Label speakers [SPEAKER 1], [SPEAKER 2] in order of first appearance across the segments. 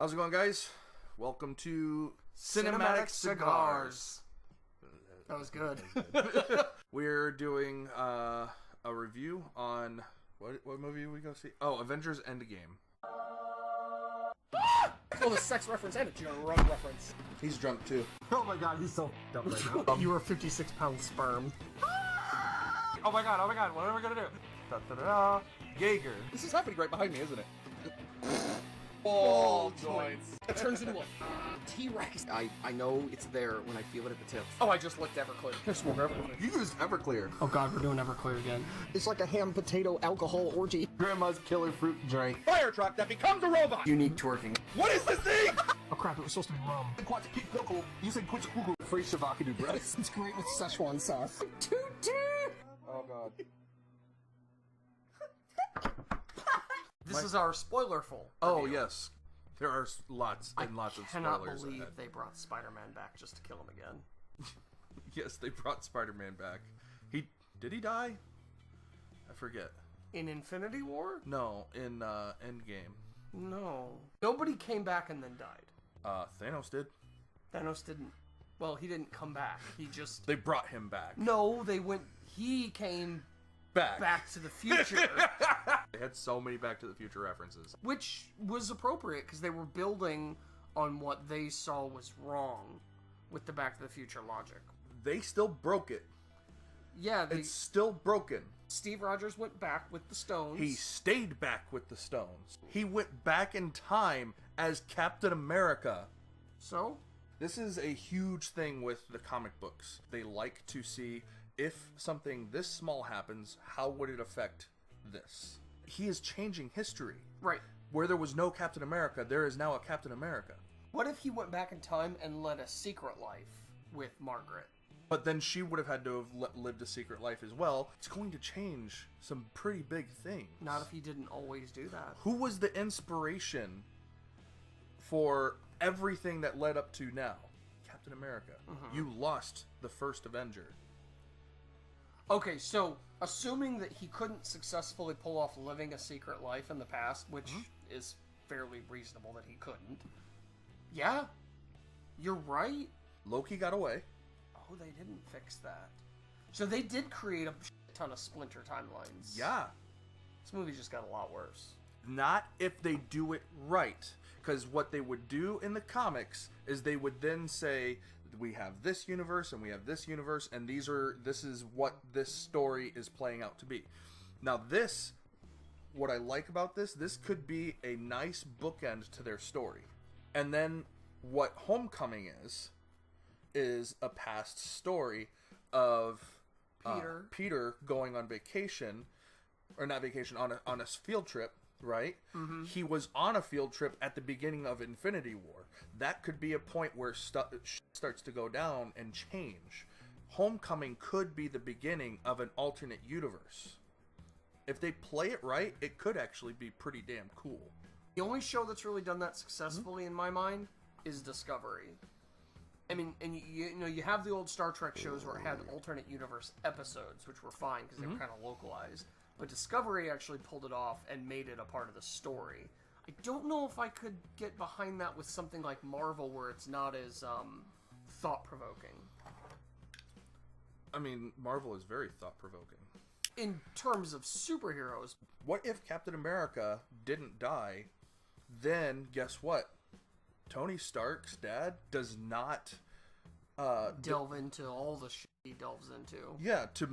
[SPEAKER 1] How's it going, guys? Welcome to
[SPEAKER 2] Cinematic Cigars. That was good.
[SPEAKER 1] We're doing a review on what movie are we go see? Oh, Avengers EndGame.
[SPEAKER 2] Oh, the sex reference and a drug reference.
[SPEAKER 1] He's drunk too.
[SPEAKER 3] Oh my god, he's so f***ed up right now.
[SPEAKER 2] You were 56-pound sperm.
[SPEAKER 3] Oh my god, what are we gonna do? Da-da-da-da. Jaeger.
[SPEAKER 1] This is happening right behind me, isn't it?
[SPEAKER 2] Ball joints. It turns into a T-Rex.
[SPEAKER 4] I know it's there when I feel it at the tips.
[SPEAKER 2] Oh, I just licked Everclear. There's more Everclear.
[SPEAKER 1] You used Everclear.
[SPEAKER 2] Oh god, we're doing Everclear again.
[SPEAKER 4] It's like a ham potato alcohol orgy.
[SPEAKER 3] Grandma's killer fruit drink.
[SPEAKER 1] Fire truck that becomes a robot.
[SPEAKER 4] Unique twerking.
[SPEAKER 1] What is this thing?
[SPEAKER 2] Oh crap, it was supposed to be rum.
[SPEAKER 3] You said Quetzalcoatl. Free Shavakadu breast.
[SPEAKER 2] It's great with Szechuan sauce.
[SPEAKER 1] Oh god.
[SPEAKER 2] This is our spoilerful.
[SPEAKER 1] Oh
[SPEAKER 2] review.
[SPEAKER 1] yes, there are lots and lots of
[SPEAKER 2] I cannot
[SPEAKER 1] spoilers
[SPEAKER 2] believe
[SPEAKER 1] ahead.
[SPEAKER 2] they brought Spider-Man back just to kill him again.
[SPEAKER 1] Yes, they brought Spider-Man back. Did he die? I forget.
[SPEAKER 2] In Infinity War?
[SPEAKER 1] No, in EndGame.
[SPEAKER 2] No. Nobody came back and then died.
[SPEAKER 1] Thanos did.
[SPEAKER 2] Thanos didn't. Well, he didn't come back. He just...
[SPEAKER 1] They brought him back.
[SPEAKER 2] No, they went... He came back to the future.
[SPEAKER 1] They had so many Back to the Future references.
[SPEAKER 2] Which was appropriate, because they were building on what they saw was wrong with the Back to the Future logic.
[SPEAKER 1] They still broke it.
[SPEAKER 2] Yeah,
[SPEAKER 1] It's still broken.
[SPEAKER 2] Steve Rogers went back with the stones.
[SPEAKER 1] He stayed back with the stones. He went back in time as Captain America.
[SPEAKER 2] So?
[SPEAKER 1] This is a huge thing with the comic books. They like to see if something this small happens, how would it affect this? He is changing history.
[SPEAKER 2] Right.
[SPEAKER 1] Where there was no Captain America, there is now a Captain America.
[SPEAKER 2] What if he went back in time and led a secret life with Margaret?
[SPEAKER 1] But then she would have had to have lived a secret life as well. It's going to change some pretty big things.
[SPEAKER 2] Not if he didn't always do that.
[SPEAKER 1] Who was the inspiration for everything that led up to now? Captain America.
[SPEAKER 2] Mm-hmm.
[SPEAKER 1] You lost the first Avenger.
[SPEAKER 2] Okay, so, assuming that he couldn't successfully pull off living a secret life in the past, which is fairly reasonable that he couldn't. Yeah, you're right.
[SPEAKER 1] Loki got away.
[SPEAKER 2] Oh, they didn't fix that. So they did create a ton of splinter timelines.
[SPEAKER 1] Yeah.
[SPEAKER 2] This movie just got a lot worse.
[SPEAKER 1] Not if they do it right. Because what they would do in the comics is they would then say, we have this universe and we have this universe, and this is what this story is playing out to be. Now this, what I like about this could be a nice bookend to their story. And then what Homecoming is a past story of Peter going on vacation, or not vacation, on a field trip, right? Mm-hmm. He was on a field trip at the beginning of Infinity War. That could be a point where stuff starts to go down and change. Homecoming could be the beginning of an alternate universe. If they play it right, it could actually be pretty damn cool.
[SPEAKER 2] The only show that's really done that successfully in my mind is Discovery. I mean, and you know, you have the old Star Trek shows where it had alternate universe episodes, which were fine because they were kind of localized. But Discovery actually pulled it off and made it a part of the story. I don't know if I could get behind that with something like Marvel, where it's not as thought-provoking.
[SPEAKER 1] I mean, Marvel is very thought-provoking.
[SPEAKER 2] In terms of superheroes.
[SPEAKER 1] What if Captain America didn't die? Then, guess what? Tony Stark's dad does not
[SPEAKER 2] delve into all the shit he delves into.
[SPEAKER 1] Yeah, to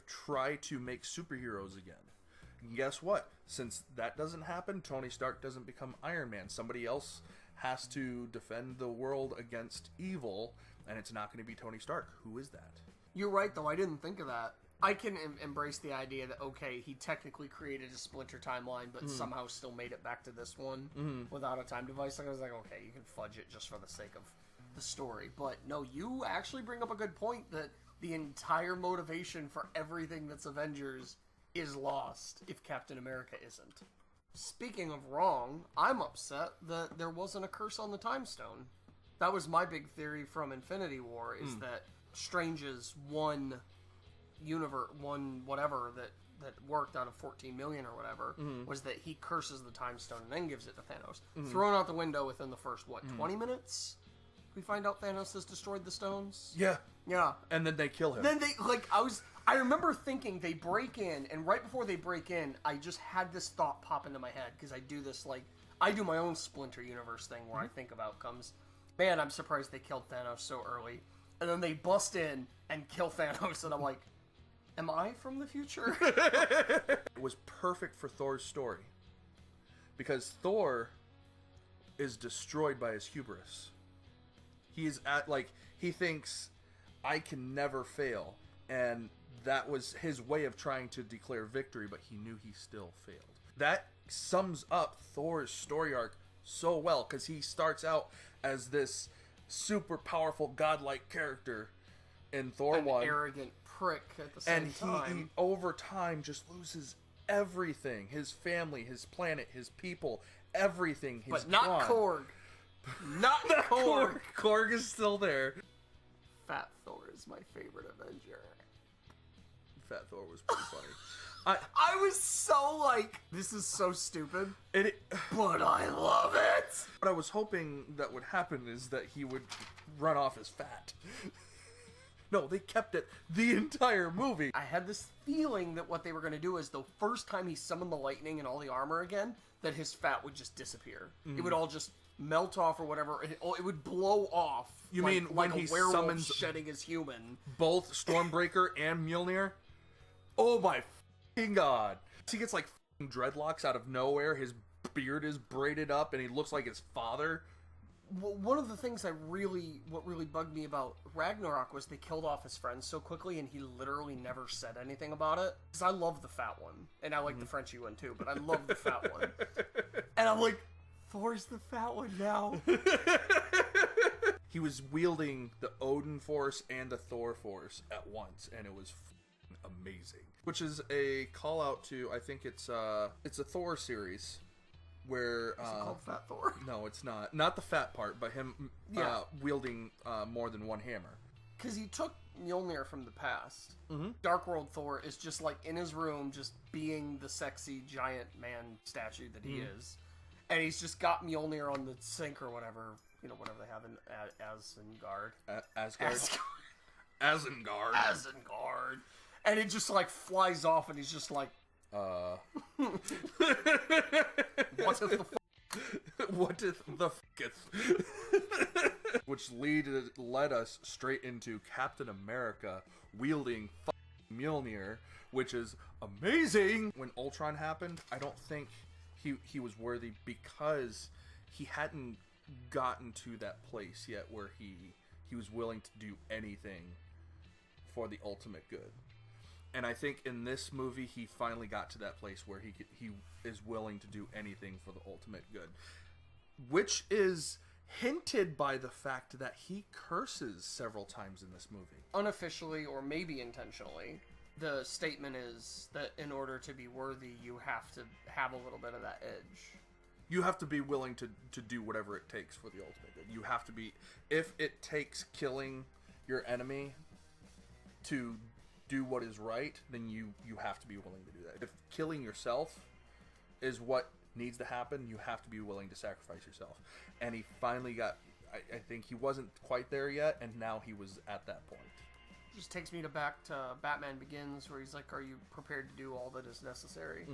[SPEAKER 1] try to make superheroes again. And guess what? Since that doesn't happen, Tony Stark doesn't become Iron Man. Somebody else has to defend the world against evil, and it's not going to be Tony Stark. Who is that?
[SPEAKER 2] You're right, though. I didn't think of that. I can embrace the idea that, okay, he technically created a splinter timeline, but somehow still made it back to this one without a time device. Like, I was like, okay, you can fudge it just for the sake of the story. But no, you actually bring up a good point that the entire motivation for everything that's Avengers is lost if Captain America isn't. Speaking of wrong, I'm upset that there wasn't a curse on the Time Stone. That was my big theory from Infinity War, is that Strange's one universe, one whatever that that worked out of 14 million or whatever was that he curses the time stone and then gives it to Thanos. Thrown out the window within the first 20 minutes. We find out Thanos has destroyed the stones.
[SPEAKER 1] Yeah.
[SPEAKER 2] Yeah.
[SPEAKER 1] And then they kill him.
[SPEAKER 2] Then I remember thinking they break in, and right before they break in, I just had this thought pop into my head because I do this I do my own Splinter Universe thing where I think of outcomes. Man, I'm surprised they killed Thanos so early. And then they bust in and kill Thanos, and I'm like, am I from the future?
[SPEAKER 1] It was perfect for Thor's story. Because Thor is destroyed by his hubris. He's he thinks, I can never fail. And that was his way of trying to declare victory, but he knew he still failed. That sums up Thor's story arc so well, because he starts out as this super powerful godlike character in Thor 1.
[SPEAKER 2] An arrogant prick at the same time.
[SPEAKER 1] And he over time just loses everything. His family, his planet, his people, everything.
[SPEAKER 2] But not
[SPEAKER 1] gone.
[SPEAKER 2] Korg. Not Korg.
[SPEAKER 1] Korg is still there.
[SPEAKER 2] Fat Thor is my favorite Avenger.
[SPEAKER 1] Fat Thor was pretty funny.
[SPEAKER 2] I was so this is so stupid.
[SPEAKER 1] But I love it! What I was hoping that would happen is that he would run off as fat. No, they kept it the entire movie.
[SPEAKER 2] I had this feeling that what they were going to do is the first time he summoned the lightning and all the armor again, that his fat would just disappear. It would all just melt off or whatever. It would blow off.
[SPEAKER 1] You mean when
[SPEAKER 2] like
[SPEAKER 1] he
[SPEAKER 2] a werewolf
[SPEAKER 1] summons
[SPEAKER 2] shedding his human?
[SPEAKER 1] Both Stormbreaker and Mjolnir? Oh my fucking god. He gets dreadlocks out of nowhere. His beard is braided up and he looks like his father.
[SPEAKER 2] Well, one of the things what really bugged me about Ragnarok was they killed off his friends so quickly and he literally never said anything about it. Because I love the fat one. And I like the Frenchie one too, but I love the fat one. And I'm like, Thor's the fat one now.
[SPEAKER 1] He was wielding the Odin Force and the Thor Force at once, and it was amazing. Which is a call out to, I think it's a Thor series where
[SPEAKER 2] Is it called Fat Thor?
[SPEAKER 1] No, it's not. Not the fat part, but him wielding more than one hammer.
[SPEAKER 2] Because he took Mjolnir from the past. Dark World Thor is just in his room, just being the sexy giant man statue that he is. And he's just got Mjolnir on the sink or whatever, whatever they have in Asgard.
[SPEAKER 1] Asgard. Asgard.
[SPEAKER 2] Asgard. And it just flies off and he's just like, what if the
[SPEAKER 1] what if the Which led us straight into Captain America wielding Mjolnir, which is amazing. When Ultron happened, I don't think he was worthy because he hadn't gotten to that place yet where he was willing to do anything for the ultimate good. And I think in this movie he finally got to that place where he is willing to do anything for the ultimate good, which is hinted by the fact that he curses several times in this movie.
[SPEAKER 2] Unofficially, or maybe intentionally, the statement is that in order to be worthy, you have to have a little bit of that edge.
[SPEAKER 1] You have to be willing to do whatever it takes for the ultimate good. You have to be, if it takes killing your enemy to do what is right, then you have to be willing to do that. If killing yourself is what needs to happen, you have to be willing to sacrifice yourself. And he finally got, I think he wasn't quite there yet, and now he was at that point.
[SPEAKER 2] Just takes me back to Batman Begins, where he's like, are you prepared to do all that is necessary?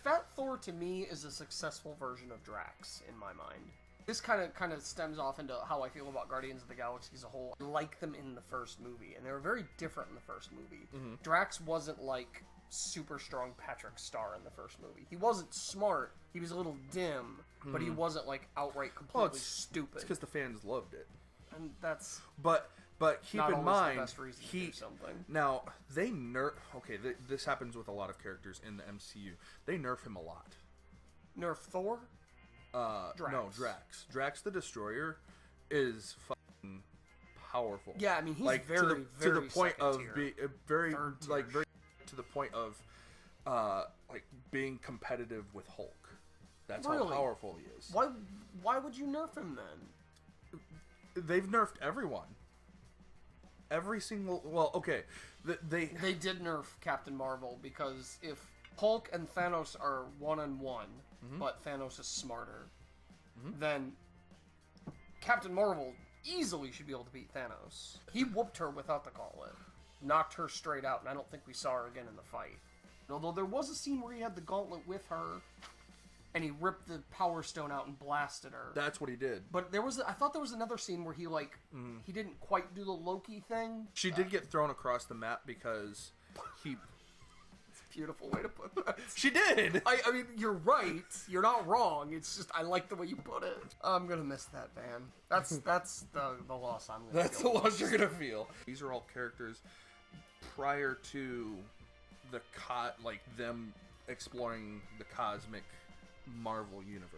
[SPEAKER 2] Fat Thor, to me, is a successful version of Drax, in my mind. This kind of stems off into how I feel about Guardians of the Galaxy as a whole. I like them in the first movie, and they were very different in the first movie. Drax wasn't like super strong Patrick Star in the first movie. He wasn't smart. He was a little dim, but he wasn't outright completely stupid.
[SPEAKER 1] It's because the fans loved it.
[SPEAKER 2] And that's...
[SPEAKER 1] But keep
[SPEAKER 2] not
[SPEAKER 1] in
[SPEAKER 2] always
[SPEAKER 1] mind,
[SPEAKER 2] the best reason to do something.
[SPEAKER 1] Now they nerf. Okay, this happens with a lot of characters in the MCU. They nerf him a lot.
[SPEAKER 2] Nerf Thor? Drax.
[SPEAKER 1] No, Drax. Drax the Destroyer is fucking powerful.
[SPEAKER 2] Yeah, I mean he's very
[SPEAKER 1] to the point of
[SPEAKER 2] being
[SPEAKER 1] very to the point of being competitive with Hulk. That's how powerful he is.
[SPEAKER 2] Why would you nerf him then?
[SPEAKER 1] They've nerfed everyone. every single... Well, okay.
[SPEAKER 2] They did nerf Captain Marvel because if Hulk and Thanos are one-on-one, but Thanos is smarter, then Captain Marvel easily should be able to beat Thanos. He whooped her without the gauntlet. Knocked her straight out, and I don't think we saw her again in the fight. Although there was a scene where he had the gauntlet with her, and he ripped the Power Stone out and blasted her.
[SPEAKER 1] That's what he did.
[SPEAKER 2] But I thought there was another scene where he, like, he didn't quite do the Loki thing.
[SPEAKER 1] She did get thrown across the map because he...
[SPEAKER 2] It's a beautiful way to put that.
[SPEAKER 1] She did!
[SPEAKER 2] I mean, you're right. You're not wrong. It's just, I like the way you put it. I'm gonna miss that, man. That's the loss I'm gonna
[SPEAKER 1] That's the
[SPEAKER 2] feel.
[SPEAKER 1] loss you're gonna feel. These are all characters prior to the them exploring the cosmic Marvel universe,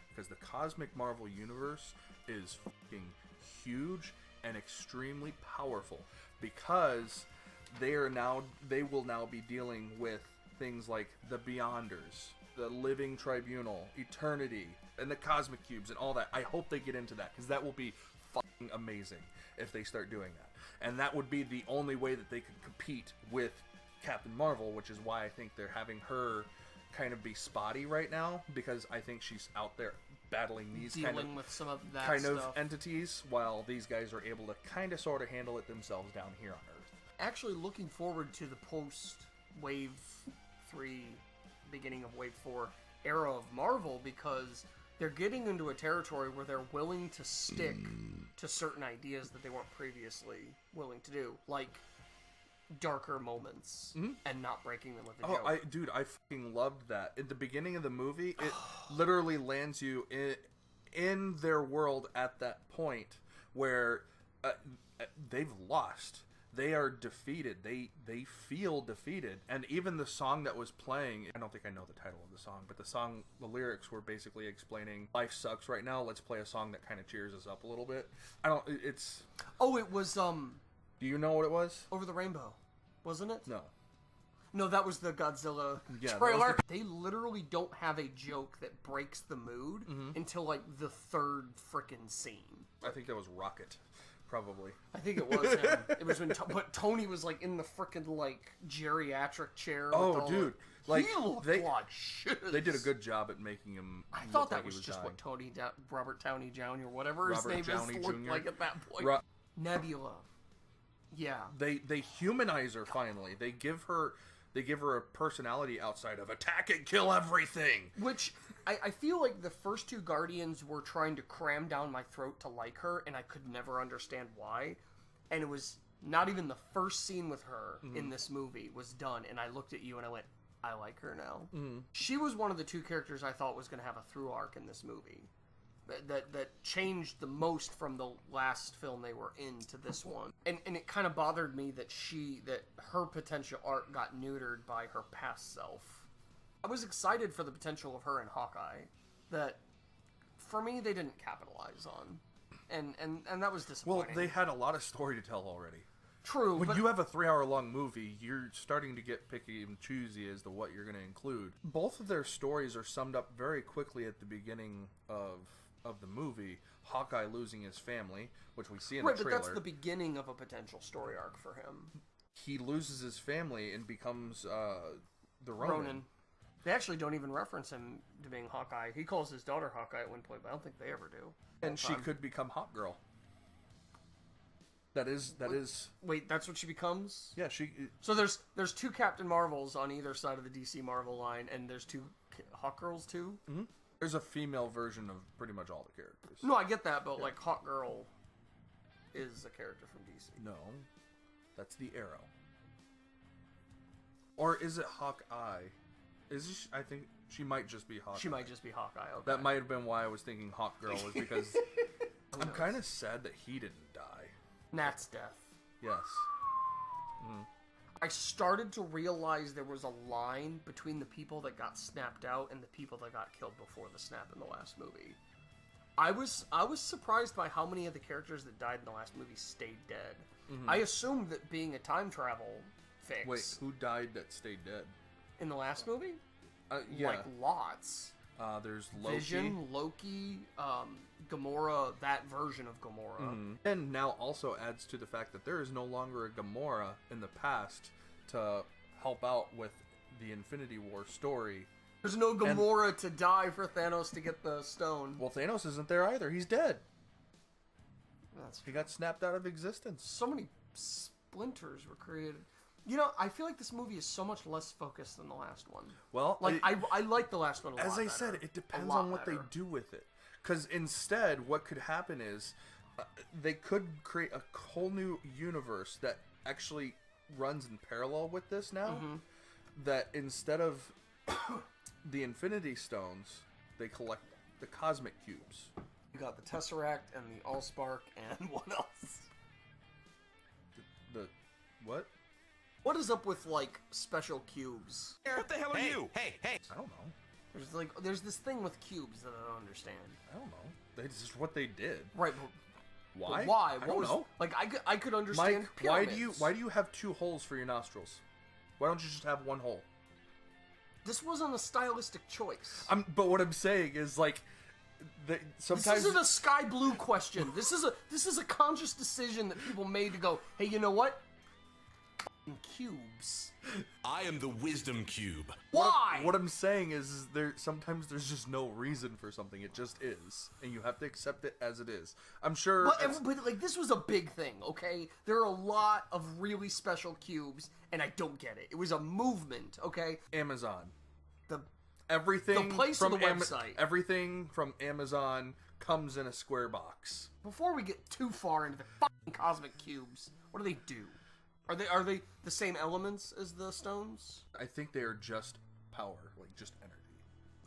[SPEAKER 1] because the cosmic Marvel universe is fucking huge and extremely powerful, because they will now be dealing with things like the Beyonders, the Living Tribunal, Eternity, and the Cosmic Cubes and all that. I hope they get into that, because that will be fucking amazing if they start doing that. And that would be the only way that they could compete with Captain Marvel, which is why I think they're having her kind of be spotty right now, because I think she's out there battling these
[SPEAKER 2] dealing with some of that
[SPEAKER 1] kind
[SPEAKER 2] stuff.
[SPEAKER 1] of entities, while these guys are able to kind of sort of handle it themselves down here on Earth.
[SPEAKER 2] Actually looking forward to the post Wave 3, beginning of Wave 4 era of Marvel, because they're getting into a territory where they're willing to stick to certain ideas that they weren't previously willing to do, like darker moments and not breaking them with a joke.
[SPEAKER 1] I fucking loved that. At the beginning of the movie, it literally lands you in their world at that point where they've lost. They are defeated. They feel defeated. And even the song that was playing, I don't think I know the title of the song, but the lyrics were basically explaining, life sucks right now, let's play a song that kind of cheers us up a little bit.
[SPEAKER 2] It was,
[SPEAKER 1] Do you know what it was?
[SPEAKER 2] Over the Rainbow, wasn't it?
[SPEAKER 1] No.
[SPEAKER 2] No, that was the Godzilla trailer. They literally don't have a joke that breaks the mood until, like, the third frickin' scene.
[SPEAKER 1] I think that was Rocket. Probably.
[SPEAKER 2] I think it was him. It was when but Tony was like in the frickin' like geriatric chair.
[SPEAKER 1] Oh, dude! Like
[SPEAKER 2] he looked like shit.
[SPEAKER 1] They did a good job at making him.
[SPEAKER 2] I thought that
[SPEAKER 1] like
[SPEAKER 2] was
[SPEAKER 1] he was
[SPEAKER 2] just
[SPEAKER 1] dying.
[SPEAKER 2] what Robert Downey Jr. whatever his
[SPEAKER 1] Robert
[SPEAKER 2] name
[SPEAKER 1] Downey
[SPEAKER 2] is looked
[SPEAKER 1] Jr.
[SPEAKER 2] like at that point. Nebula. Yeah.
[SPEAKER 1] They humanize her finally. They give her a personality outside of attack and kill everything.
[SPEAKER 2] Which I feel like the first two Guardians were trying to cram down my throat to like her, and I could never understand why. And it was not even the first scene with her in this movie was done, and I looked at you and I went, I like her now. She was one of the two characters I thought was going to have a through arc in this movie. That changed the most from the last film they were in to this one. And it kind of bothered me that her potential arc got neutered by her past self. I was excited for the potential of her in Hawkeye that, for me, they didn't capitalize on. And that was disappointing.
[SPEAKER 1] Well, they had a lot of story to tell already.
[SPEAKER 2] True,
[SPEAKER 1] When
[SPEAKER 2] but
[SPEAKER 1] you have a 3-hour-long movie, you're starting to get picky and choosy as to what you're going to include. Both of their stories are summed up very quickly at the beginning of the movie. Hawkeye losing his family, which we see in the trailer.
[SPEAKER 2] But that's the beginning of a potential story arc for him.
[SPEAKER 1] He loses his family and becomes the Ronin.
[SPEAKER 2] They actually don't even reference him to being Hawkeye. He calls his daughter Hawkeye at one point, but I don't think they ever do.
[SPEAKER 1] And she could become Hawk Girl. That is.
[SPEAKER 2] Wait, that's what she becomes?
[SPEAKER 1] Yeah, she.
[SPEAKER 2] So there's two Captain Marvels on either side of the DC Marvel line, and there's two Hawk Girls too?
[SPEAKER 1] Mm-hmm. There's a female version of pretty much all the characters.
[SPEAKER 2] No, I get that, but like Hawk Girl is a character from DC.
[SPEAKER 1] No, that's the Arrow. Or is it Hawkeye? I think she might just be Hawkeye.
[SPEAKER 2] She might just be Hawkeye. Okay.
[SPEAKER 1] That might have been why I was thinking Hawk Girl, was because I'm kind of sad that he didn't die.
[SPEAKER 2] Nat's death.
[SPEAKER 1] Yes. Mm.
[SPEAKER 2] I started to realize there was a line between the people that got snapped out and the people that got killed before the snap in the last movie. I was surprised by how many of the characters that died in the last movie stayed dead. Mm-hmm. I assumed that being a time travel fix.
[SPEAKER 1] Wait, who died that stayed dead?
[SPEAKER 2] In the last movie?
[SPEAKER 1] Yeah.
[SPEAKER 2] Like lots.
[SPEAKER 1] There's Loki.
[SPEAKER 2] Vision, Loki, Gamora, that version of Gamora.
[SPEAKER 1] And now also adds to the fact that there is no longer a Gamora in the past to help out with the Infinity War story.
[SPEAKER 2] There's no Gamora to die for Thanos to get the stone.
[SPEAKER 1] Well, Thanos isn't there either. He's dead.
[SPEAKER 2] That's
[SPEAKER 1] He got snapped out of existence.
[SPEAKER 2] so many splinters were created. You know, I feel like this movie is so much less focused than the last one.
[SPEAKER 1] Well,
[SPEAKER 2] Like, I like the last one a lot
[SPEAKER 1] as I
[SPEAKER 2] better.
[SPEAKER 1] said, it depends
[SPEAKER 2] lot
[SPEAKER 1] on what
[SPEAKER 2] better.
[SPEAKER 1] they do with it. Because instead, what could happen is they could create a whole new universe that actually runs in parallel with this now. That instead of the Infinity Stones, they collect the Cosmic Cubes.
[SPEAKER 2] You got the Tesseract and the Allspark and what else?
[SPEAKER 1] The what?
[SPEAKER 2] What is up with, like, special cubes?
[SPEAKER 5] What the hell are you? Hey!
[SPEAKER 1] I don't know.
[SPEAKER 2] There's this thing with cubes that I don't understand.
[SPEAKER 1] I don't know. It's just what they did.
[SPEAKER 2] Right, but
[SPEAKER 1] Why?
[SPEAKER 2] why?
[SPEAKER 1] I don't know.
[SPEAKER 2] Like, I could understand
[SPEAKER 1] Mike,
[SPEAKER 2] pyramids.
[SPEAKER 1] why do you have 2 holes for your nostrils? Why don't you just have 1 hole?
[SPEAKER 2] This wasn't a stylistic choice.
[SPEAKER 1] But what I'm saying is like, sometimes
[SPEAKER 2] This isn't a sky blue question. This is a conscious decision that people made to go, hey, you know what? F***ing cubes.
[SPEAKER 5] I am the Wisdom Cube.
[SPEAKER 2] Why?
[SPEAKER 1] What I'm saying is sometimes there's just no reason for something. It just is, and you have to accept it as it is. I'm sure.
[SPEAKER 2] But like, this was a big thing, okay? There are a lot of really special cubes, and I don't get it. It was a movement, okay?
[SPEAKER 1] Amazon.
[SPEAKER 2] The
[SPEAKER 1] Everything
[SPEAKER 2] The place
[SPEAKER 1] from
[SPEAKER 2] or the website?
[SPEAKER 1] Everything from Amazon comes in a square box.
[SPEAKER 2] Before we get too far into the fucking cosmic cubes, what do they do? Are they the same elements as the stones?
[SPEAKER 1] I think they are just power, like just energy,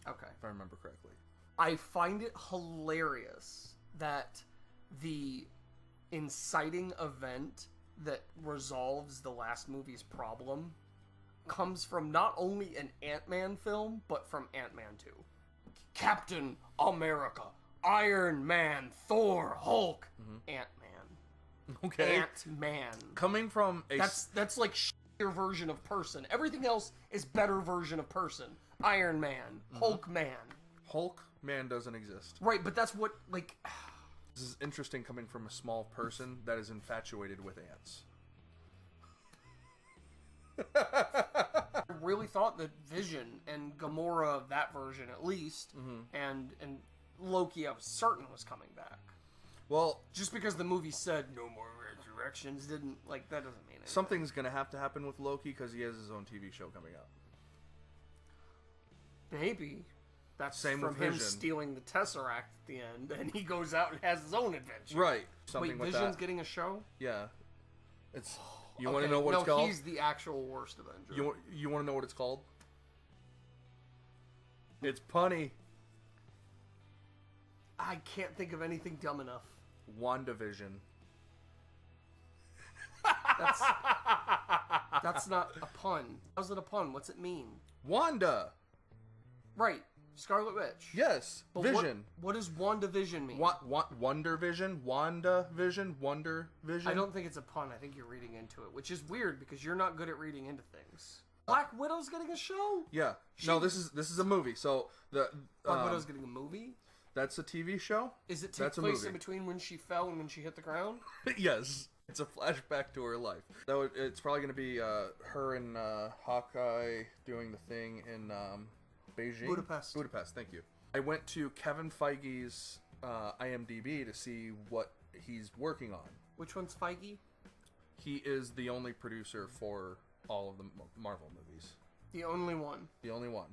[SPEAKER 2] Okay.
[SPEAKER 1] if I remember correctly.
[SPEAKER 2] I find it hilarious that the inciting event that resolves the last movie's problem comes from not only an Ant-Man film, but from Ant-Man 2. Captain America, Iron Man, Thor, Hulk, Ant-Man.
[SPEAKER 1] Okay.
[SPEAKER 2] Ant-Man.
[SPEAKER 1] Coming from a
[SPEAKER 2] That's like shittier version of person. Everything else is better version of person. Iron Man, Hulk Man.
[SPEAKER 1] Hulk man doesn't exist.
[SPEAKER 2] Right, but that's what, like...
[SPEAKER 1] This is interesting coming from a small person that is infatuated with ants.
[SPEAKER 2] I really thought that Vision and Gamora, that version at least, and Loki, I was certain was coming back.
[SPEAKER 1] Well,
[SPEAKER 2] Just because the movie said no more resurrections didn't, like, that doesn't mean anything.
[SPEAKER 1] something's gonna have to happen with Loki because he has his own TV show coming out.
[SPEAKER 2] Maybe. That's
[SPEAKER 1] Same
[SPEAKER 2] from
[SPEAKER 1] with
[SPEAKER 2] him
[SPEAKER 1] Vision.
[SPEAKER 2] stealing the Tesseract at the end, and he goes out and has his own adventure.
[SPEAKER 1] Right. Something
[SPEAKER 2] Wait,
[SPEAKER 1] with
[SPEAKER 2] Vision's
[SPEAKER 1] that.
[SPEAKER 2] getting a show?
[SPEAKER 1] Yeah. It's. You want to know what
[SPEAKER 2] no,
[SPEAKER 1] it's called?
[SPEAKER 2] he's the actual worst Avenger.
[SPEAKER 1] You want to know what it's called? It's punny.
[SPEAKER 2] I can't think of anything dumb enough.
[SPEAKER 1] WandaVision.
[SPEAKER 2] That's not a pun. How's it a pun? What's it mean?
[SPEAKER 1] Wanda.
[SPEAKER 2] Right. Scarlet Witch.
[SPEAKER 1] Yes.
[SPEAKER 2] But
[SPEAKER 1] Vision.
[SPEAKER 2] What does WandaVision mean?
[SPEAKER 1] Wonder Vision. WandaVision. Wonder Vision.
[SPEAKER 2] I don't think it's a pun. I think you're reading into it, which is weird because you're not good at reading into things. Black Widow's getting a show?
[SPEAKER 1] Yeah. No, this is a movie. So the
[SPEAKER 2] Black Widow's getting a movie?
[SPEAKER 1] that's a TV show.
[SPEAKER 2] Is it take
[SPEAKER 1] That's a
[SPEAKER 2] place
[SPEAKER 1] movie.
[SPEAKER 2] in between when she fell and when she hit the ground?
[SPEAKER 1] Yes. It's a flashback to her life. It's probably going to be her and Hawkeye doing the thing in Beijing?
[SPEAKER 2] Budapest.
[SPEAKER 1] Budapest, thank you. I went to Kevin Feige's IMDb to see what he's working on.
[SPEAKER 2] Which one's Feige?
[SPEAKER 1] He is the only producer for all of the Marvel movies.
[SPEAKER 2] The only one.
[SPEAKER 1] The only one.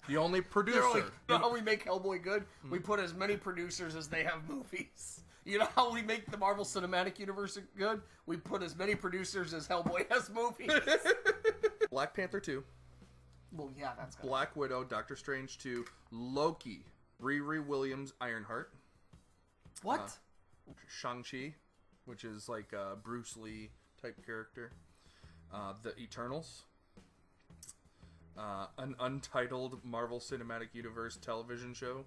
[SPEAKER 1] The only
[SPEAKER 2] They're
[SPEAKER 1] producer.
[SPEAKER 2] like, you know how we make Hellboy good? We put as many producers as they have movies. You know how we make the Marvel Cinematic Universe good? We put as many producers as Hellboy has movies.
[SPEAKER 1] Black Panther 2.
[SPEAKER 2] Well, yeah, that's good.
[SPEAKER 1] Black Widow, Doctor Strange 2, Loki, Riri Williams, Ironheart,
[SPEAKER 2] What?
[SPEAKER 1] Shang-Chi, which is like a Bruce Lee type character, The Eternals, an untitled Marvel Cinematic Universe television show.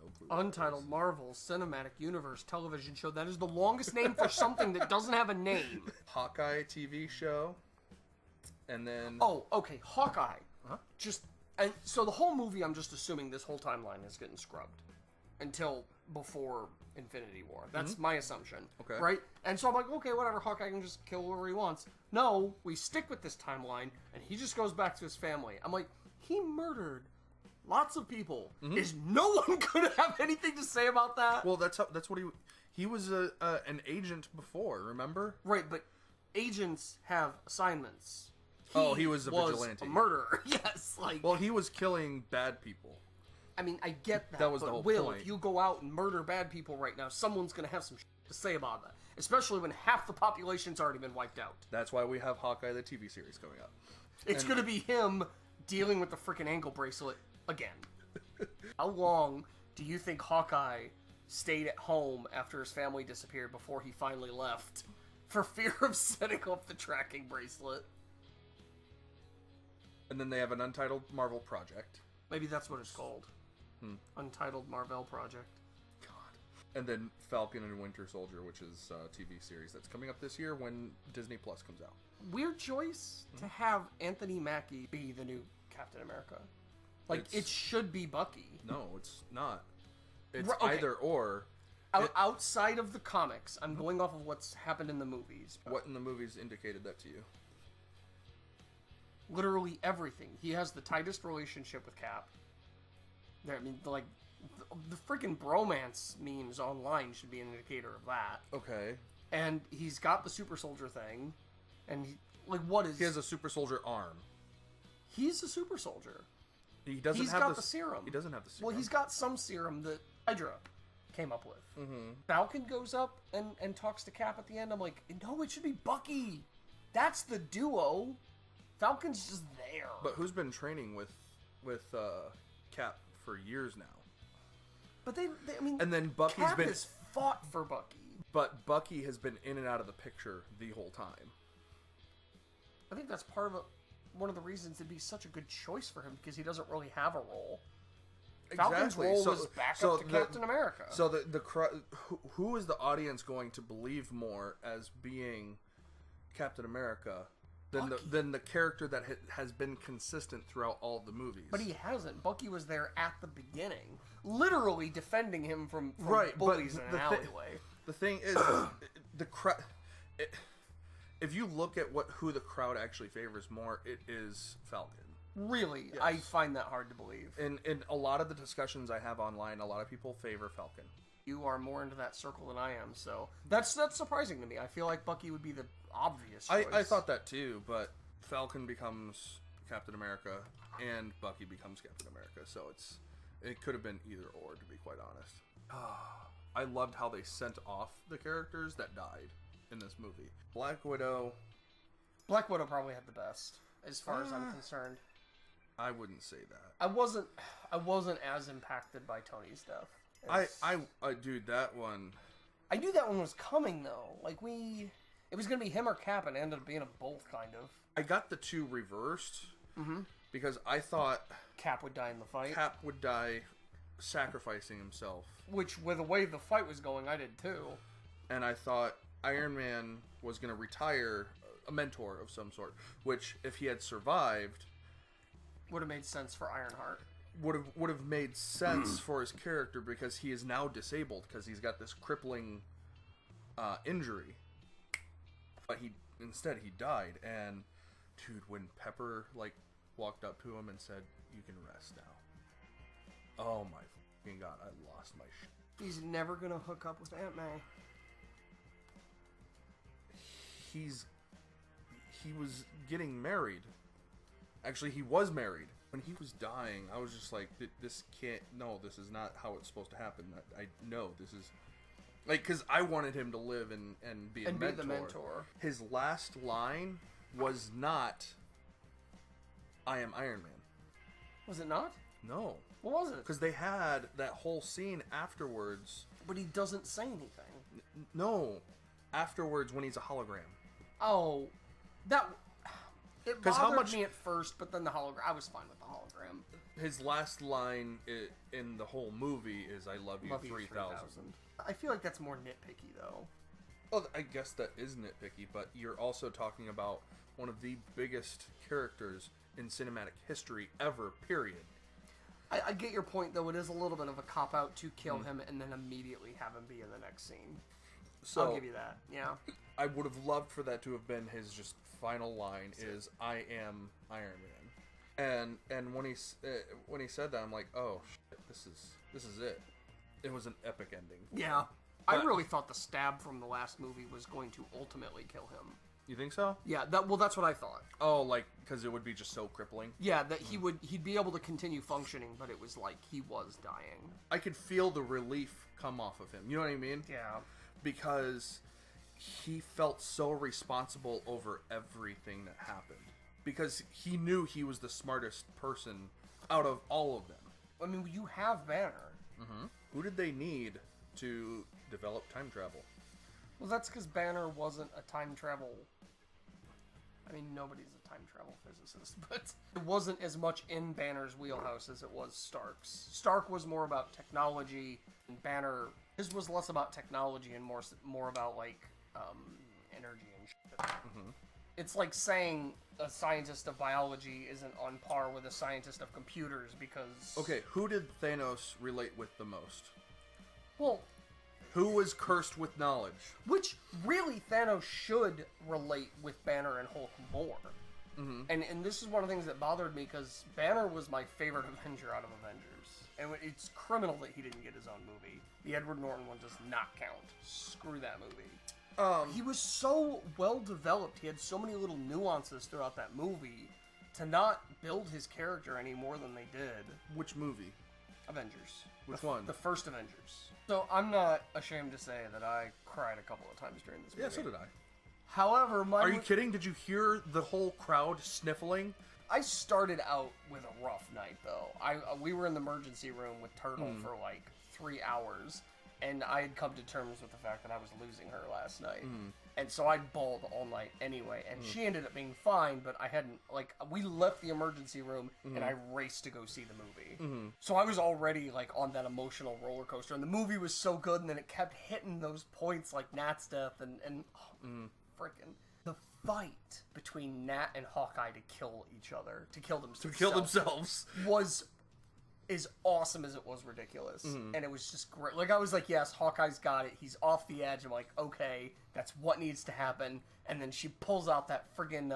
[SPEAKER 1] No clue what that
[SPEAKER 2] Untitled
[SPEAKER 1] is.
[SPEAKER 2] Marvel Cinematic Universe television show. That is the longest name for something that doesn't have a name.
[SPEAKER 1] Hawkeye TV show, and then
[SPEAKER 2] Oh, okay, Hawkeye.
[SPEAKER 1] Huh?
[SPEAKER 2] And so the whole movie, I'm just assuming this whole timeline is getting scrubbed. until before Infinity War. That's my assumption.
[SPEAKER 1] Okay.
[SPEAKER 2] Right? And so I'm like, okay, whatever, Hawkeye can just kill whoever he wants. No, we stick with this timeline, and he just goes back to his family. I'm like, he murdered lots of people. Is no one going to have anything to say about that?
[SPEAKER 1] Well, that's what he was an agent before, remember?
[SPEAKER 2] Right, but agents have assignments.
[SPEAKER 1] He was a vigilante.
[SPEAKER 2] A murderer. Yes, like...
[SPEAKER 1] Well, he was killing bad people.
[SPEAKER 2] I mean, I get that,
[SPEAKER 1] That was
[SPEAKER 2] but
[SPEAKER 1] the whole
[SPEAKER 2] Will,
[SPEAKER 1] point.
[SPEAKER 2] if you go out and murder bad people right now, someone's going to have some to say about that. Especially when half the population's already been wiped out.
[SPEAKER 1] That's why we have Hawkeye, the TV series, coming up.
[SPEAKER 2] It's going to be him dealing with the freaking ankle bracelet again. How long do you think Hawkeye stayed at home after his family disappeared before he finally left for fear of setting up the tracking bracelet?
[SPEAKER 1] And then they have an untitled Marvel project.
[SPEAKER 2] Maybe that's what it's called. Untitled Marvel Project.
[SPEAKER 1] God. And then Falcon and Winter Soldier, which is a TV series that's coming up this year when Disney Plus comes out.
[SPEAKER 2] Weird choice to have Anthony Mackie be the new Captain America. Like, it should be Bucky.
[SPEAKER 1] No, it's not. It's
[SPEAKER 2] Okay.
[SPEAKER 1] either or.
[SPEAKER 2] Outside of the comics, I'm going off of what's happened in the movies.
[SPEAKER 1] What in the movies indicated that to you?
[SPEAKER 2] Literally everything. He has the tightest relationship with Cap. I mean, like, the freaking bromance memes online should be an indicator of that.
[SPEAKER 1] Okay.
[SPEAKER 2] And he's got the super soldier thing. And, what is...
[SPEAKER 1] He has a super soldier arm.
[SPEAKER 2] He's a super soldier.
[SPEAKER 1] He doesn't
[SPEAKER 2] He's
[SPEAKER 1] have
[SPEAKER 2] got the serum.
[SPEAKER 1] He doesn't have the serum.
[SPEAKER 2] Well, he's got some serum that Hydra came up with. Falcon goes up and talks to Cap at the end. I'm like, no, it should be Bucky. That's the duo. Falcon's just there.
[SPEAKER 1] But who's been training with Cap for years now?
[SPEAKER 2] But they I mean,
[SPEAKER 1] And then Bucky's
[SPEAKER 2] Cap
[SPEAKER 1] been...
[SPEAKER 2] has fought for Bucky.
[SPEAKER 1] But Bucky has been in and out of the picture the whole time.
[SPEAKER 2] I think that's part of one of the reasons it'd be such a good choice for him, because he doesn't really have a role. Falcon's role was backup to Captain America.
[SPEAKER 1] So who is the audience going to believe more as being Captain America than the character that has been consistent throughout all of the movies?
[SPEAKER 2] But he hasn't. Bucky was there at the beginning, literally defending him from
[SPEAKER 1] right,
[SPEAKER 2] bullies in
[SPEAKER 1] but
[SPEAKER 2] an alleyway.
[SPEAKER 1] The thing is, the crowd. If you look at who the crowd actually favors more, it is Falcon.
[SPEAKER 2] Really,
[SPEAKER 1] Yes.
[SPEAKER 2] I find that hard to believe.
[SPEAKER 1] In a lot of the discussions I have online, a lot of people favor Falcon.
[SPEAKER 2] You are more into that circle than I am, so that's surprising to me. I feel like Bucky would be the obvious choice.
[SPEAKER 1] I thought that too, but Falcon becomes Captain America and Bucky becomes Captain America, so it could have been either or, to be quite honest. I loved how they sent off the characters that died in this movie. Black Widow
[SPEAKER 2] probably had the best, as far as I'm concerned.
[SPEAKER 1] I wouldn't say that.
[SPEAKER 2] I wasn't as impacted by Tony's death.
[SPEAKER 1] I dude, that one.
[SPEAKER 2] I knew that one was coming though. Like it was gonna be him or Cap, and it ended up being them both, kind of.
[SPEAKER 1] I got the two reversed because I thought
[SPEAKER 2] Cap would die in the fight.
[SPEAKER 1] Cap would die sacrificing himself,
[SPEAKER 2] Which, with the way the fight was going, I did too.
[SPEAKER 1] and I thought Iron Man was going to retire a mentor of some sort, which, if he had survived,
[SPEAKER 2] Would have made sense for Ironheart.
[SPEAKER 1] would have made sense for his character, because he is now disabled because he's got this crippling injury. But instead he died, and dude, when Pepper walked up to him and said, "You can rest now," oh my fucking god, I lost my shit.
[SPEAKER 2] He's never gonna hook up with Aunt May.
[SPEAKER 1] He was getting married. Actually, he was married. When he was dying, I was just like, this can't, no, this is not how it's supposed to happen. I know this is, because I wanted him to live and be a mentor.
[SPEAKER 2] Be the mentor.
[SPEAKER 1] His last line was not, "I am Iron Man."
[SPEAKER 2] Was it not?
[SPEAKER 1] No.
[SPEAKER 2] What was it?
[SPEAKER 1] Because they had that whole scene afterwards.
[SPEAKER 2] But he doesn't say anything.
[SPEAKER 1] No. Afterwards, when he's a hologram.
[SPEAKER 2] Oh, it
[SPEAKER 1] 'Cause
[SPEAKER 2] bothered me at first, but then the hologram, I was fine with the hologram.
[SPEAKER 1] His last line in the whole movie is, "I love you, 3000.
[SPEAKER 2] I feel like that's more nitpicky, though.
[SPEAKER 1] Well, I guess that is nitpicky, but you're also talking about one of the biggest characters in cinematic history ever, period.
[SPEAKER 2] I get your point, though. It is a little bit of a cop-out to kill him and then immediately have him be in the next scene.
[SPEAKER 1] So
[SPEAKER 2] I'll give you that, yeah.
[SPEAKER 1] I would have loved for that to have been his just final line is, I am Iron Man. And when he said that, I'm like, oh, shit, this is it. It was an epic ending.
[SPEAKER 2] Yeah. I really thought the stab from the last movie was going to ultimately kill him.
[SPEAKER 1] You think so?
[SPEAKER 2] Yeah, that's what I thought.
[SPEAKER 1] Oh, like, because it would be just so crippling?
[SPEAKER 2] Yeah, that he'd be able to continue functioning, but it was like he was dying.
[SPEAKER 1] I could feel the relief come off of him. You know what I mean?
[SPEAKER 2] Yeah.
[SPEAKER 1] Because he felt so responsible over everything that happened. Because he knew he was the smartest person out of all of them.
[SPEAKER 2] I mean, you have Banner.
[SPEAKER 1] Mm-hmm. Who did they need to develop time travel?
[SPEAKER 2] Well, that's because Banner wasn't a time travel... I mean, nobody's a time travel physicist, but it wasn't as much in Banner's wheelhouse as it was Stark's. Stark was more about technology, and Banner... His was less about technology and more about, like, energy and shit.
[SPEAKER 1] Mm-hmm.
[SPEAKER 2] It's like saying a scientist of biology isn't on par with a scientist of computers because...
[SPEAKER 1] Okay, who did Thanos relate with the most?
[SPEAKER 2] Well...
[SPEAKER 1] Who was cursed with knowledge?
[SPEAKER 2] Which, really, Thanos should relate with Banner and Hulk more.
[SPEAKER 1] Mm-hmm.
[SPEAKER 2] And this is one of the things that bothered me, because Banner was my favorite Avenger out of Avengers. And it's criminal that he didn't get his own movie. The Edward Norton one does not count. Screw that movie. He was so well developed. He had so many little nuances throughout that movie to not build his character any more than they did.
[SPEAKER 1] Which movie?
[SPEAKER 2] Avengers.
[SPEAKER 1] Which one?
[SPEAKER 2] The first Avengers. So I'm not ashamed to say that I cried a couple of times during this movie.
[SPEAKER 1] Yeah, so did I.
[SPEAKER 2] However,
[SPEAKER 1] Are you kidding? Did you hear the whole crowd sniffling?
[SPEAKER 2] I started out with a rough night, though. We were in the emergency room with Turtle for like 3 hours, and I had come to terms with the fact that I was losing her last night. And so I bawled all night anyway, and she ended up being fine, but I hadn't, like, we left the emergency room, and I raced to go see the movie. So I was already, like, on that emotional roller coaster, and the movie was so good, and then it kept hitting those points like Nat's death, and freaking... The fight between Nat and Hawkeye to kill each other, to kill themselves, was as awesome as it was ridiculous. And it was just great. Like, I was like, yes, Hawkeye's got it. He's off the edge. I'm like, okay, that's what needs to happen. And then she pulls out that friggin'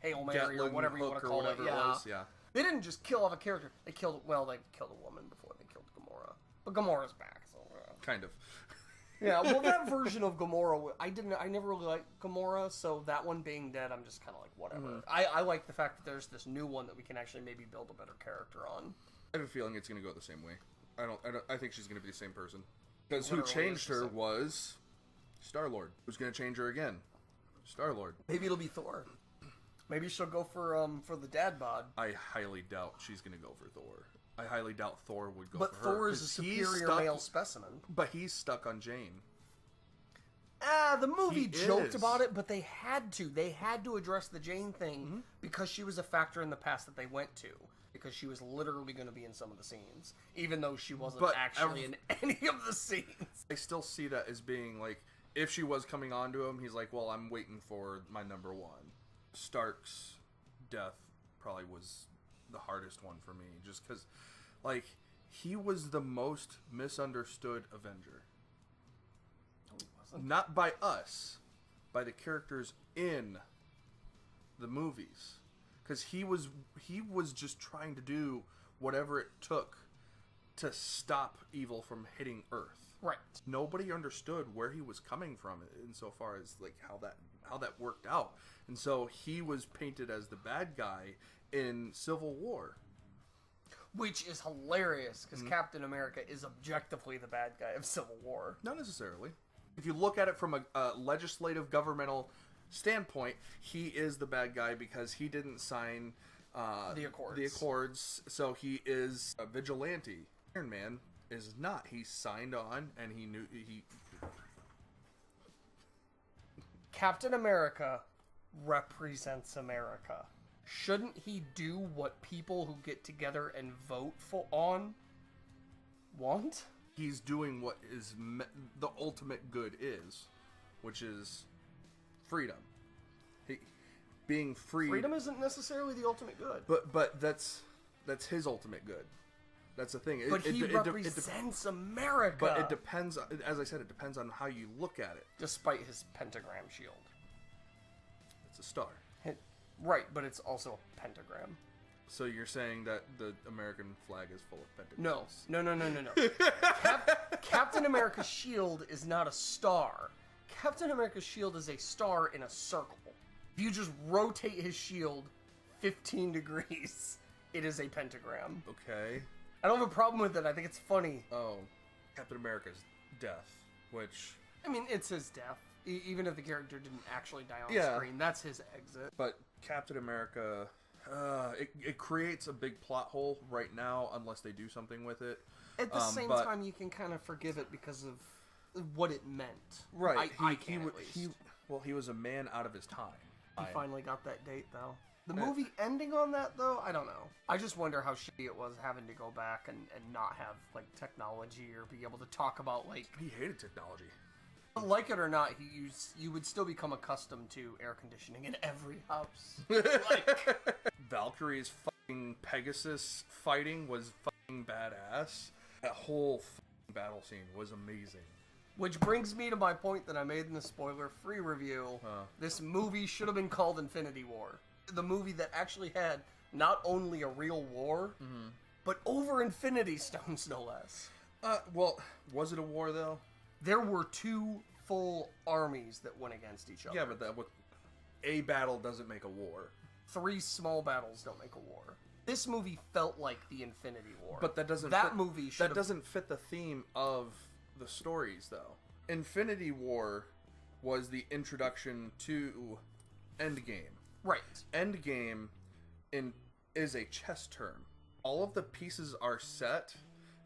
[SPEAKER 2] Hail Mary or whatever you want to call it.
[SPEAKER 1] Yeah.
[SPEAKER 2] They didn't just kill off a character. They killed a woman before they killed Gamora. But Gamora's back, so...
[SPEAKER 1] Kind of.
[SPEAKER 2] Yeah, well, that version of Gamora, I never really liked Gamora, so that one being dead, I'm just kind of like, whatever. I like the fact that there's this new one that we can actually maybe build a better character on.
[SPEAKER 1] I have a feeling it's going to go the same way. I think she's going to be the same person. Because who
[SPEAKER 2] Literally
[SPEAKER 1] changed her was Star-Lord. Who's going to change her again? Star-Lord.
[SPEAKER 2] Maybe it'll be Thor. Maybe she'll go for the dad bod.
[SPEAKER 1] I highly doubt she's going to go for Thor. I highly doubt Thor would go
[SPEAKER 2] But
[SPEAKER 1] for her.
[SPEAKER 2] Thor is a superior male specimen.
[SPEAKER 1] But he's stuck on Jane.
[SPEAKER 2] The movie
[SPEAKER 1] He
[SPEAKER 2] joked
[SPEAKER 1] is.
[SPEAKER 2] about it, but they had to. They had to address the Jane thing because she was a factor in the past that they went to. Because she was literally going to be in some of the scenes. Even though she wasn't actually in any of the scenes.
[SPEAKER 1] I still see that as being like, if she was coming on to him, he's like, well, I'm waiting for my number one. Stark's death probably was the hardest one for me. Just because, like, he was the most misunderstood Avenger. Not by us, by the characters in the movies, because he was just trying to do whatever it took to stop evil from hitting Earth.
[SPEAKER 2] Right.
[SPEAKER 1] Nobody understood where he was coming from, insofar as like how that worked out, and so he was painted as the bad guy in Civil War.
[SPEAKER 2] Which is hilarious, because Captain America is objectively the bad guy of Civil War.
[SPEAKER 1] Not necessarily. If you look at it from a legislative, governmental standpoint, he is the bad guy because he didn't sign
[SPEAKER 2] The Accords.
[SPEAKER 1] The Accords, so he is a vigilante. Iron Man is not. He signed on, and he knew he.
[SPEAKER 2] Captain America represents America. Shouldn't he do what people who get together and vote on want?
[SPEAKER 1] He's doing what is the ultimate good is, which is freedom. Being free.
[SPEAKER 2] Freedom isn't necessarily the ultimate good.
[SPEAKER 1] But that's his ultimate good. That's the thing.
[SPEAKER 2] But he represents America.
[SPEAKER 1] But it depends, as I said, it depends on how you look at it.
[SPEAKER 2] Despite his pentagram shield.
[SPEAKER 1] It's a star.
[SPEAKER 2] Right, but it's also a pentagram.
[SPEAKER 1] So you're saying that the American flag is full of pentagrams?
[SPEAKER 2] No. Captain America's shield is not a star. Captain America's shield is a star in a circle. If you just rotate his shield 15 degrees, it is a pentagram.
[SPEAKER 1] Okay.
[SPEAKER 2] I don't have a problem with it. I think it's funny.
[SPEAKER 1] Oh, Captain America's death, which...
[SPEAKER 2] I mean, it's his death. Even if the character didn't actually die on screen, that's his exit.
[SPEAKER 1] But Captain America, it creates a big plot hole right now unless they do something with it.
[SPEAKER 2] At the same time, you can kind of forgive it because of what it meant.
[SPEAKER 1] Right.
[SPEAKER 2] He
[SPEAKER 1] was a man out of his time.
[SPEAKER 2] He finally got that date, though. The movie ending on that, though, I don't know. I just wonder how shitty it was having to go back and not have, like, technology or be able to talk about, like...
[SPEAKER 1] He hated technology.
[SPEAKER 2] Like it or not, you would still become accustomed to air conditioning in every house. Like...
[SPEAKER 1] Valkyrie's fucking Pegasus fighting was fucking badass. That whole fucking battle scene was amazing.
[SPEAKER 2] Which brings me to my point that I made in the spoiler-free review. This movie should have been called Infinity War. The movie that actually had not only a real war, but over Infinity Stones, no less.
[SPEAKER 1] Well, was it a war, though?
[SPEAKER 2] There were 2 full armies that went against each other.
[SPEAKER 1] Yeah, but a battle doesn't make a war.
[SPEAKER 2] 3 small battles don't make a war. This movie felt like the Infinity War.
[SPEAKER 1] But that doesn't. That doesn't fit the theme of the stories, though. Infinity War was the introduction to EndGame.
[SPEAKER 2] Right.
[SPEAKER 1] EndGame is a chess term. All of the pieces are set,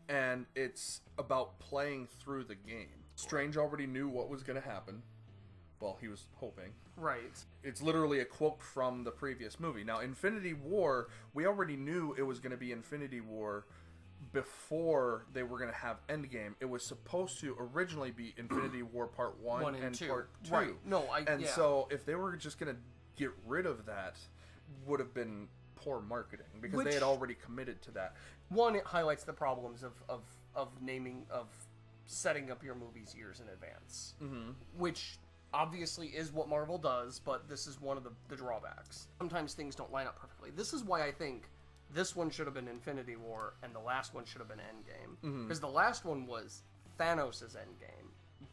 [SPEAKER 1] and it's about playing through the game. Strange already knew what was going to happen. Well, he was hoping.
[SPEAKER 2] Right.
[SPEAKER 1] It's literally a quote from the previous movie. Now, Infinity War, we already knew it was going to be Infinity War before they were going to have EndGame. It was supposed to originally be Infinity War Part 1 and 2. Part 2.
[SPEAKER 2] Right. No,
[SPEAKER 1] so if they were just going to get rid of that, would have been poor marketing because they had already committed to that.
[SPEAKER 2] One, it highlights the problems of naming, of setting up your movies years in advance, which obviously is what Marvel does, but this is one of the drawbacks. Sometimes things don't line up perfectly. This is why I think this one should have been Infinity War and the last one should have been EndGame, because the last one was Thanos' EndGame.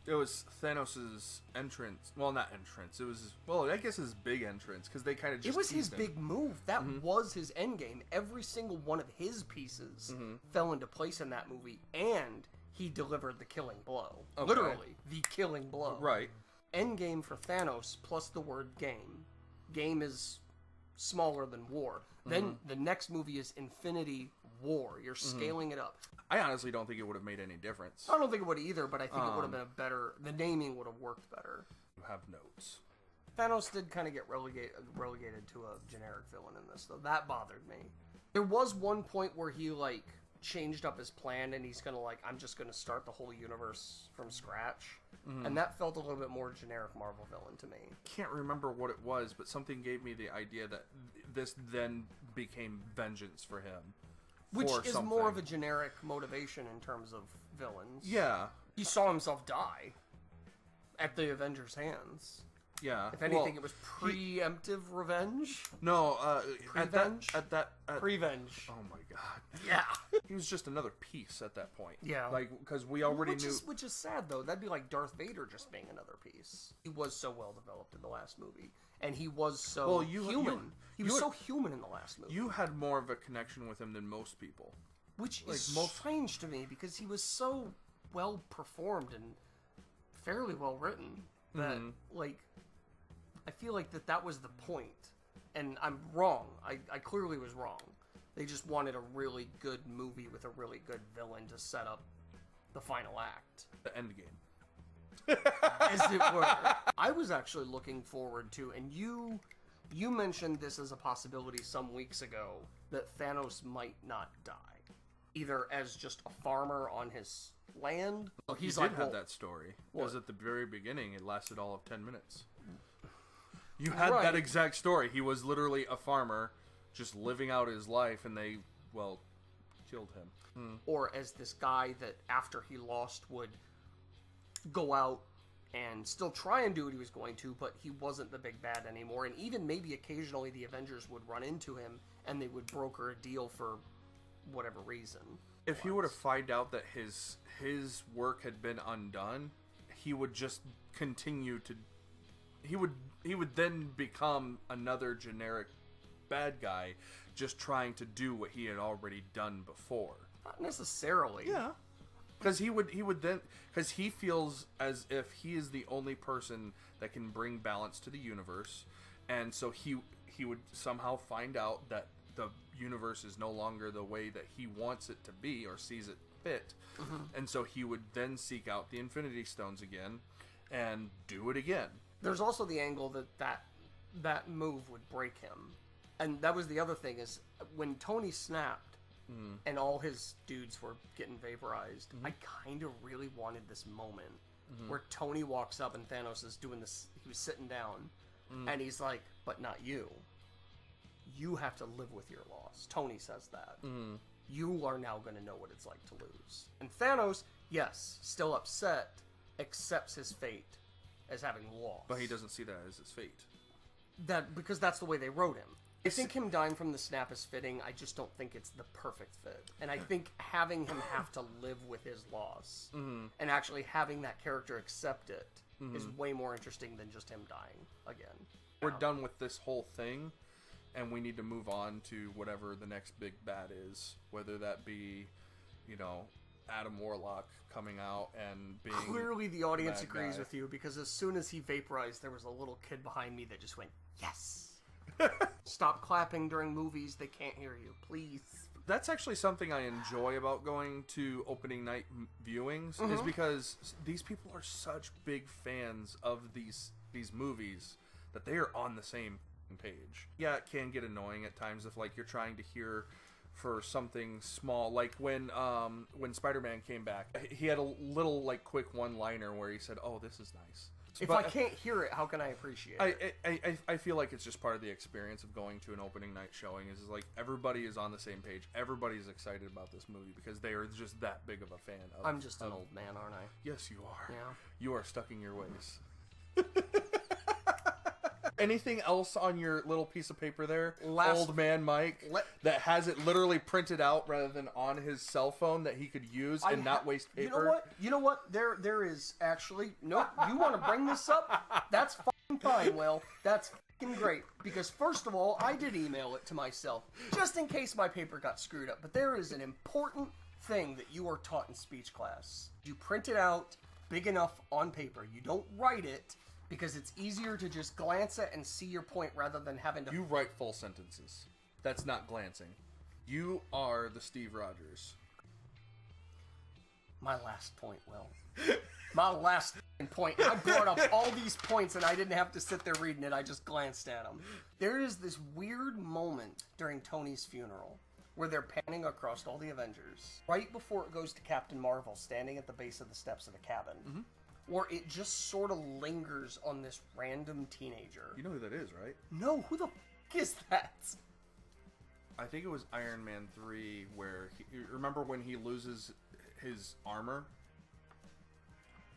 [SPEAKER 1] It was Thanos' entrance. Well, not entrance. It was, well, I guess his big entrance, because they kind of just
[SPEAKER 2] It was his
[SPEAKER 1] him.
[SPEAKER 2] big move. That was his endgame. Every single one of his pieces fell into place in that movie, and he delivered the killing blow.
[SPEAKER 1] Okay.
[SPEAKER 2] Literally, the killing blow.
[SPEAKER 1] Right.
[SPEAKER 2] Endgame for Thanos, plus the word game. Game is smaller than war. Then the next movie is Infinity War. You're scaling it up.
[SPEAKER 1] I honestly don't think it would have made any difference.
[SPEAKER 2] I don't think it would either, but I think it would have been a better... The naming would have worked better.
[SPEAKER 1] You have notes.
[SPEAKER 2] Thanos did kind of get relegated to a generic villain in this, though. That bothered me. There was one point where he, like, changed up his plan, and he's gonna, like, I'm just gonna start the whole universe from scratch. And that felt a little bit more generic Marvel villain to me.
[SPEAKER 1] Can't remember what it was, but something gave me the idea that this then became vengeance for him.
[SPEAKER 2] Which is more of a generic motivation in terms of villains.
[SPEAKER 1] Yeah.
[SPEAKER 2] He saw himself die at the Avengers' hands.
[SPEAKER 1] Yeah.
[SPEAKER 2] If anything, it was preemptive revenge.
[SPEAKER 1] No,
[SPEAKER 2] Prevenge?
[SPEAKER 1] Prevenge. Oh my god.
[SPEAKER 2] Yeah.
[SPEAKER 1] He was just another piece at that point.
[SPEAKER 2] Yeah.
[SPEAKER 1] Like, because we already knew...
[SPEAKER 2] Which is sad, though. That'd be like Darth Vader just being another piece. He was so well developed in the last movie. And he was so human. He was so human in the last movie.
[SPEAKER 1] You had more of a connection with him than most people.
[SPEAKER 2] Which is strange to me, because he was so well performed and fairly well written that, like, I feel like that was the point. And I'm wrong. I clearly was wrong. They just wanted a really good movie with a really good villain to set up the final act.
[SPEAKER 1] The end game.
[SPEAKER 2] As it were. I was actually looking forward to, and you mentioned this as a possibility some weeks ago, that Thanos might not die. Either as just a farmer on his land.
[SPEAKER 1] Well, he did have that story. It was at the very beginning. It lasted all of 10 minutes. You had that exact story. He was literally a farmer, just living out his life, and they, killed him.
[SPEAKER 2] or as this guy that after he lost would go out and still try and do what he was going to, but he wasn't the big bad anymore. And even maybe occasionally the Avengers would run into him and they would broker a deal for whatever reason.
[SPEAKER 1] If he were to find out that his work had been undone, he would just continue to... He would then become another generic bad guy, just trying to do what he had already done before.
[SPEAKER 2] Not necessarily.
[SPEAKER 1] Yeah. Because he would then... Because he feels as if he is the only person that can bring balance to the universe. And so he would somehow find out that the universe is no longer the way that he wants it to be or sees it fit. And so he would then seek out the Infinity Stones again and do it again.
[SPEAKER 2] There's also the angle that move would break him. And that was the other thing, is when Tony snapped and all his dudes were getting vaporized, I kind of really wanted this moment where Tony walks up and Thanos is doing this. He was sitting down and he's like, but not you. You have to live with your loss. Tony says that. You are now going to know what it's like to lose. And Thanos, yes, still upset, accepts his fate as having lost.
[SPEAKER 1] But he doesn't see that as his fate.
[SPEAKER 2] Because that's the way they wrote him. I think him dying from the snap is fitting. I just don't think it's the perfect fit. And I think having him have to live with his loss and actually having that character accept it is way more interesting than just him dying again.
[SPEAKER 1] We're done with this whole thing, and we need to move on to whatever the next big bad is. Whether that be, Adam Warlock coming out and being...
[SPEAKER 2] Clearly the audience
[SPEAKER 1] bad
[SPEAKER 2] agrees
[SPEAKER 1] guy.
[SPEAKER 2] with you, because as soon as he vaporized, there was a little kid behind me that just went, yes! Stop clapping during movies. They can't hear you. Please.
[SPEAKER 1] That's actually something I enjoy about going to opening night viewings, is because these people are such big fans of these movies that they are on the same page. Yeah, it can get annoying at times if you're trying to hear for something small, like when Spider-Man came back, he had a little quick one-liner where he said, "Oh, this is nice."
[SPEAKER 2] If I can't hear it, how can I appreciate it?
[SPEAKER 1] I feel like it's just part of the experience of going to an opening night showing. Is everybody is on the same page. Everybody's excited about this movie because they are just that big of a fan of...
[SPEAKER 2] I'm just an old man, aren't I?
[SPEAKER 1] Yes, you are.
[SPEAKER 2] Yeah.
[SPEAKER 1] You are stuck in your ways. Anything else on your little piece of paper there, old man Mike, that has it literally printed out rather than on his cell phone that he could use and not waste paper?
[SPEAKER 2] You know what? There is actually... Nope, you want to bring this up? That's fucking fine, Will. That's fucking great. Because first of all, I did email it to myself, just in case my paper got screwed up. But there is an important thing that you are taught in speech class. You print it out big enough on paper. You don't write it, because it's easier to just glance at and see your point rather than having to...
[SPEAKER 1] You write full sentences. That's not glancing. You are the Steve Rogers.
[SPEAKER 2] My last point, Will. My last point. I brought up all these points and I didn't have to sit there reading it. I just glanced at them. There is this weird moment during Tony's funeral where they're panning across all the Avengers, right before it goes to Captain Marvel standing at the base of the steps of the cabin. Or it just sort of lingers on this random teenager.
[SPEAKER 1] You know who that is, right?
[SPEAKER 2] No, who the f*** is that?
[SPEAKER 1] I think it was Iron Man 3 where... remember when he loses his armor?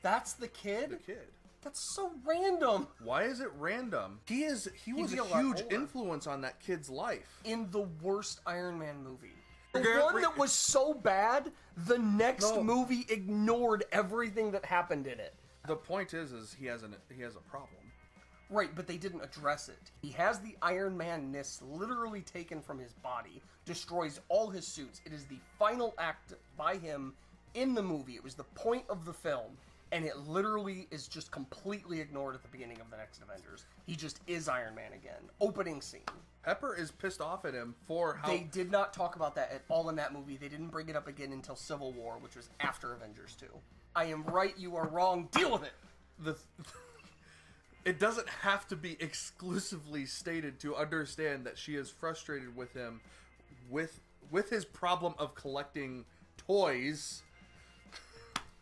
[SPEAKER 2] That's the kid?
[SPEAKER 1] The kid.
[SPEAKER 2] That's so random.
[SPEAKER 1] Why is it random? He was
[SPEAKER 2] be
[SPEAKER 1] a
[SPEAKER 2] a lot
[SPEAKER 1] huge
[SPEAKER 2] older.
[SPEAKER 1] influence on that kid's life.
[SPEAKER 2] In the worst Iron Man movie. The one that was so bad, the next movie ignored everything that happened in it.
[SPEAKER 1] The point is he has a problem.
[SPEAKER 2] Right, but they didn't address it. He has the Iron Man-ness literally taken from his body, destroys all his suits. It is the final act by him in the movie. It was the point of the film, and it literally is just completely ignored at the beginning of the next Avengers. He just is Iron Man again. Opening scene.
[SPEAKER 1] Pepper is pissed off at him for how...
[SPEAKER 2] They did not talk about that at all in that movie. They didn't bring it up again until Civil War, which was after Avengers 2. I am right, you are wrong. Deal with it!
[SPEAKER 1] It doesn't have to be exclusively stated to understand that she is frustrated with him with his problem of collecting toys.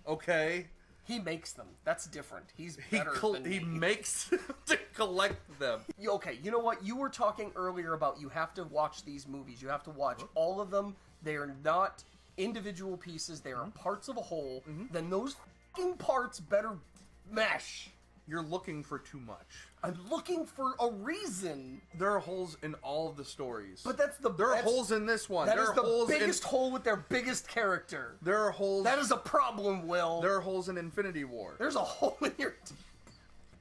[SPEAKER 1] Okay?
[SPEAKER 2] He makes them. That's different. He's
[SPEAKER 1] He
[SPEAKER 2] better than
[SPEAKER 1] he
[SPEAKER 2] me.
[SPEAKER 1] makes to collect them.
[SPEAKER 2] Okay, you know what? You were talking earlier about you have to watch these movies. You have to watch all of them. They are not individual pieces. They are parts of a whole. Then those fucking parts better mesh.
[SPEAKER 1] You're looking for too much.
[SPEAKER 2] I'm looking for a reason.
[SPEAKER 1] There are holes in all of the stories.
[SPEAKER 2] But that's
[SPEAKER 1] There are holes in this one.
[SPEAKER 2] That
[SPEAKER 1] There
[SPEAKER 2] is
[SPEAKER 1] are
[SPEAKER 2] the
[SPEAKER 1] holes
[SPEAKER 2] biggest hole with their biggest character.
[SPEAKER 1] There are holes.
[SPEAKER 2] That is a problem, Will.
[SPEAKER 1] There are holes in Infinity War.
[SPEAKER 2] There's a hole in your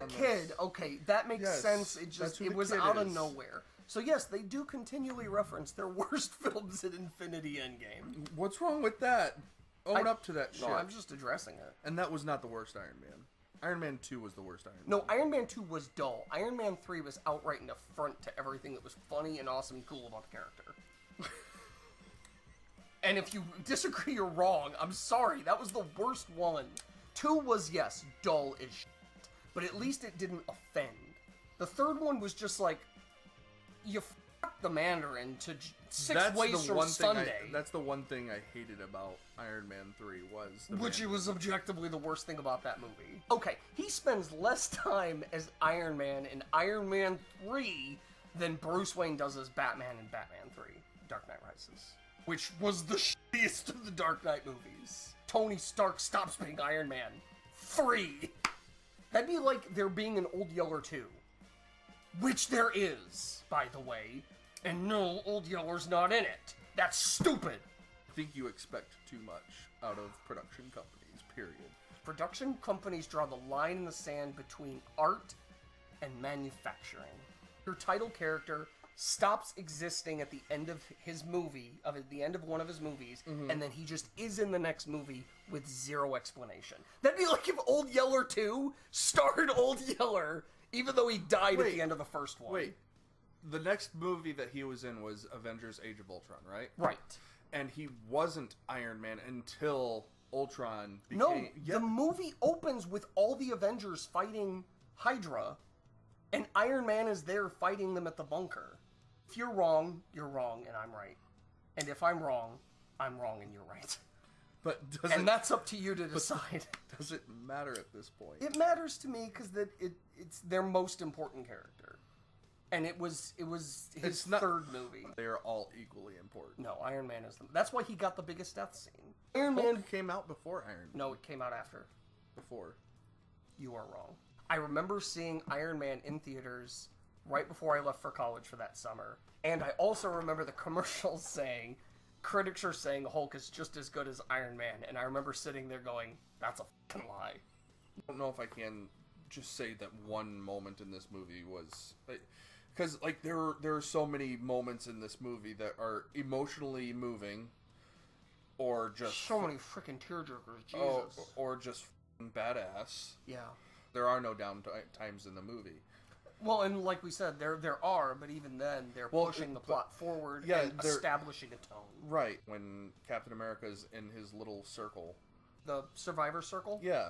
[SPEAKER 2] kid. Okay, that makes
[SPEAKER 1] Yes,
[SPEAKER 2] sense. It
[SPEAKER 1] that's
[SPEAKER 2] just
[SPEAKER 1] who
[SPEAKER 2] it
[SPEAKER 1] the
[SPEAKER 2] was
[SPEAKER 1] kid
[SPEAKER 2] out of
[SPEAKER 1] is.
[SPEAKER 2] nowhere. So yes, they do continually reference their worst films in Infinity Endgame.
[SPEAKER 1] What's wrong with that? Own up to that shit.
[SPEAKER 2] No, I'm just addressing it.
[SPEAKER 1] And that was not the worst Iron Man. Iron Man 2 was the worst Iron Man.
[SPEAKER 2] No, Iron Man 2 was dull. Iron Man 3 was outright an affront to everything that was funny and awesome and cool about the character. And if you disagree, you're wrong. I'm sorry. That was the worst one. 2 was, yes, dull as shit. But at least it didn't offend. The third one was just like, you f***ed the Mandarin to six ways from Sunday.
[SPEAKER 1] That's the one thing I hated about Iron Man 3 was the
[SPEAKER 2] Which
[SPEAKER 1] Mandarin.
[SPEAKER 2] was objectively the worst thing about that movie. Okay, he spends less time as Iron Man in Iron Man 3 than Bruce Wayne does as Batman in Batman 3, Dark Knight Rises. Which was the shittiest of the Dark Knight movies. Tony Stark stops being Iron Man. 3! That'd be like there being an Old Yeller 2. Which there is, by the way. And no, Old Yeller's not in it. That's stupid!
[SPEAKER 1] I think you expect too much out of production companies, period.
[SPEAKER 2] Production companies draw the line in the sand between art and manufacturing. Your title character stops existing at the end of his movie, at the end of one of his movies, and then he just is in the next movie with zero explanation. That'd be like if Old Yeller 2 starred Old Yeller, even though he died at the end of the first one.
[SPEAKER 1] Wait, the next movie that he was in was Avengers Age of Ultron, right?
[SPEAKER 2] Right.
[SPEAKER 1] And he wasn't Iron Man until Ultron became...
[SPEAKER 2] No, the movie opens with all the Avengers fighting Hydra, and Iron Man is there fighting them at the bunker. If you're wrong, and I'm right. And if I'm wrong and you're right.
[SPEAKER 1] But
[SPEAKER 2] And that's up to you to decide.
[SPEAKER 1] Does it matter at this point?
[SPEAKER 2] It matters to me because it's their most important character. And it was his third movie.
[SPEAKER 1] They are all equally important.
[SPEAKER 2] No, Iron Man is that's why he got the biggest death scene. Iron
[SPEAKER 1] Hulk
[SPEAKER 2] Man
[SPEAKER 1] came out before Iron Man.
[SPEAKER 2] No, it came out after.
[SPEAKER 1] Before.
[SPEAKER 2] You are wrong. I remember seeing Iron Man in theaters right before I left for college for that summer. And I also remember the commercials saying, critics are saying Hulk is just as good as Iron Man. And I remember sitting there going, that's a fucking lie.
[SPEAKER 1] I don't know if I can just say that one moment in this movie was... Because, there are so many moments in this movie that are emotionally moving, or just...
[SPEAKER 2] So many freaking tearjerkers, Jesus.
[SPEAKER 1] Or just badass.
[SPEAKER 2] Yeah.
[SPEAKER 1] There are no down times in the movie.
[SPEAKER 2] Well, and like we said, there are, but even then, they're pushing the plot forward and establishing a tone.
[SPEAKER 1] Right. When Captain America's in his little circle.
[SPEAKER 2] The Survivor Circle?
[SPEAKER 1] Yeah.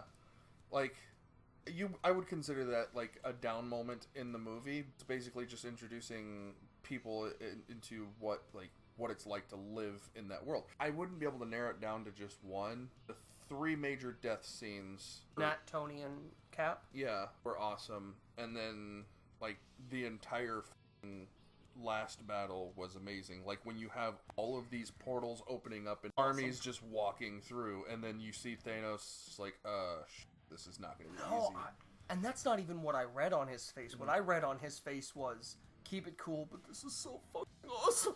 [SPEAKER 1] I would consider that, a down moment in the movie. It's basically just introducing people into what it's like to live in that world. I wouldn't be able to narrow it down to just one. The 3 major death scenes...
[SPEAKER 2] Nat, Tony, and Cap?
[SPEAKER 1] Yeah, were awesome. And then, the entire last battle was amazing. When you have all of these portals opening up and armies just walking through, and then you see Thanos, this is not going to be easy.
[SPEAKER 2] And that's not even what I read on his face. What I read on his face was, keep it cool, but this is so fucking awesome.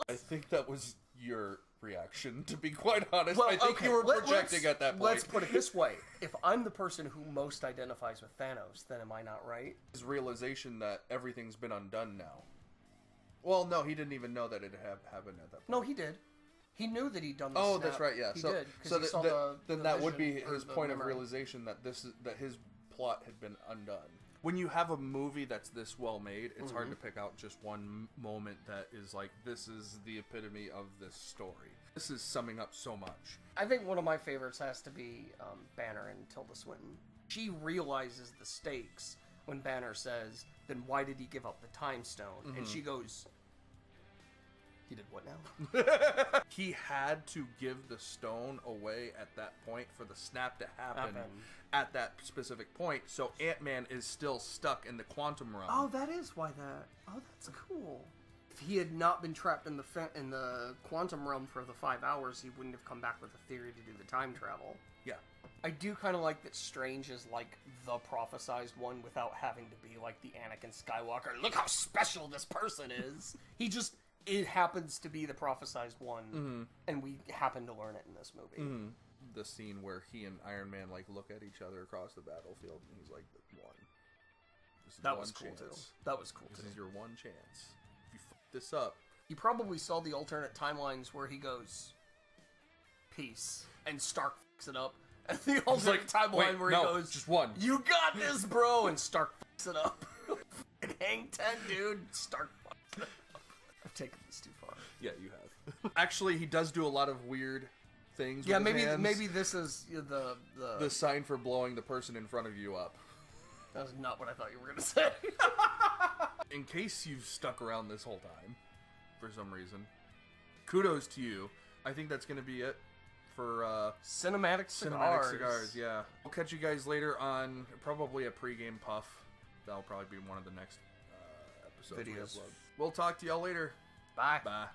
[SPEAKER 1] I think that was your reaction, to be quite honest.
[SPEAKER 2] Well,
[SPEAKER 1] I think you were projecting at that point.
[SPEAKER 2] Let's put it this way. If I'm the person who most identifies with Thanos, then am I not right?
[SPEAKER 1] His realization that everything's been undone now. Well, no, he didn't even know that it had happened at that point.
[SPEAKER 2] No, he did. He knew that he'd done the
[SPEAKER 1] Oh,
[SPEAKER 2] snap.
[SPEAKER 1] that's right, yeah.
[SPEAKER 2] He
[SPEAKER 1] So,
[SPEAKER 2] did,
[SPEAKER 1] so
[SPEAKER 2] he saw
[SPEAKER 1] then
[SPEAKER 2] the
[SPEAKER 1] that would be
[SPEAKER 2] vision, or
[SPEAKER 1] his
[SPEAKER 2] the
[SPEAKER 1] point of
[SPEAKER 2] memory.
[SPEAKER 1] realization that that his plot had been undone. When you have a movie that's this well made, it's hard to pick out just one moment that is this is the epitome of this story. This is summing up so much.
[SPEAKER 2] I think one of my favorites has to be Banner and Tilda Swinton. She realizes the stakes when Banner says, then why did he give up the Time Stone? And she goes, He did what now?
[SPEAKER 1] He had to give the stone away at that point for the snap to happen at that specific point. So Ant-Man is still stuck in the quantum realm.
[SPEAKER 2] Oh, that is why that. Oh, that's cool. If he had not been trapped in the quantum realm for the 5 hours, he wouldn't have come back with a theory to do the time travel.
[SPEAKER 1] Yeah.
[SPEAKER 2] I do kind of like that Strange is like the prophesized one without having to be like the Anakin Skywalker. Look how special this person is. It happens to be the prophesized one, and we happen to learn it in this movie.
[SPEAKER 1] The scene where he and Iron Man like look at each other across the battlefield, and he's like, "One. This is
[SPEAKER 2] That
[SPEAKER 1] one
[SPEAKER 2] was cool
[SPEAKER 1] chance.
[SPEAKER 2] too. That was cool
[SPEAKER 1] This
[SPEAKER 2] too.
[SPEAKER 1] is your one chance. If you fuck this up."
[SPEAKER 2] You probably saw the alternate timelines where he goes, "Peace," and Stark fucks it up. And the alternate timeline
[SPEAKER 1] "Wait,
[SPEAKER 2] where
[SPEAKER 1] no,
[SPEAKER 2] he goes,
[SPEAKER 1] just one."
[SPEAKER 2] "You got this, bro," and Stark fucks it up. And Hang 10, dude. Stark fucks it up. I've taken this too far.
[SPEAKER 1] Yeah, you have. Actually, he does do a lot of weird things.
[SPEAKER 2] Yeah,
[SPEAKER 1] with his hands.
[SPEAKER 2] maybe this is
[SPEAKER 1] The sign for blowing the person in front of you up.
[SPEAKER 2] That was not what I thought you were gonna say.
[SPEAKER 1] In case you've stuck around this whole time, for some reason, kudos to you. I think that's going to be it for
[SPEAKER 2] Cinematic Cigars.
[SPEAKER 1] Cinematic Cigars, yeah. We'll catch you guys later on probably a pregame puff. That'll probably be one of the next episodes we
[SPEAKER 2] Videos.
[SPEAKER 1] upload. We'll talk to y'all later.
[SPEAKER 2] Bye.
[SPEAKER 1] Bye.